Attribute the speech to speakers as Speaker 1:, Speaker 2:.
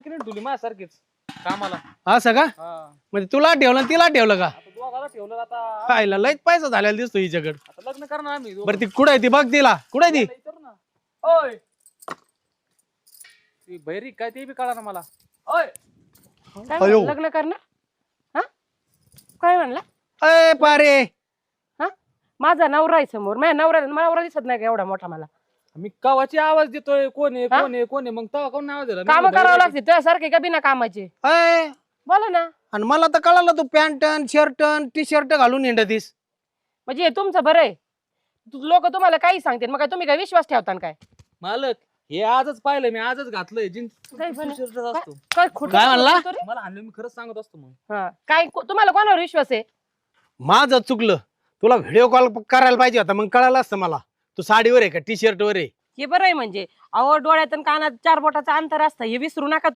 Speaker 1: तुली माझ्यासारखीच कामाला.
Speaker 2: असं का?
Speaker 1: हा.
Speaker 2: म्हणजे तुला ठेवलं आणि तिला ठेवलं का?
Speaker 1: आता दोघाला ठेवलं आता.
Speaker 2: खायला लयच पैसा झालेला दिसतो हिच्याकडे.
Speaker 1: आता लग्न करणार आम्ही दोघं.
Speaker 2: बरं ती कुठे आहे ती बघ तिला कुठे आहे ती?
Speaker 1: विचारू ना. ओय ती बहिरी काय ते बी कळा ना मला. ओय
Speaker 3: काय
Speaker 2: अयो.
Speaker 3: म्हणला, लग्न करणार? हा काय म्हणला?
Speaker 2: अय पारे
Speaker 3: हा माझा नवरा आहे समोर, माझ्या नवरा दिसत नाही का एवढा मोठा मला?
Speaker 1: मी कवाची आवाज देतोय कोण आहे कोण आहे कोण आहे मग तेव्हा कोण नाव दिलं?
Speaker 3: काम करावं लागते तुझ्यासारखे का बिना कामाचे?
Speaker 2: अय
Speaker 3: बोला ना.
Speaker 2: आणि मला तर कळालं तू पॅन्ट शर्ट टी शर्ट घालून हिंडतीस.
Speaker 3: म्हणजे हे तुमचं बरं आहे, लोक तुम्हाला काही सांगतील मग काय तुम्ही काय विश्वास ठेवता काय?
Speaker 1: मालक हे आजच पाहिलं मी आजच घातलंय जीन्स
Speaker 3: काय पण-
Speaker 1: शर्ट असतो.
Speaker 3: काय खोटं
Speaker 2: काय म्हणला?
Speaker 3: बोलतो रे?
Speaker 1: मला आणलं मी खरंच सांगत असतो मग.
Speaker 3: हा काय तुम्हाला कोणावर विश्वास आहे?
Speaker 2: माझं चुकलं. तुला व्हिडिओ कॉल करायला पाहिजे होता मग कळालं असतं मला. तू साडीवर आहे का टी शर्ट वर आहे?
Speaker 3: हे बरं आहे म्हणजे. अहो डोळ्यात आणि कानात 4 बोटाचं अंतर असतं हे विसरू नका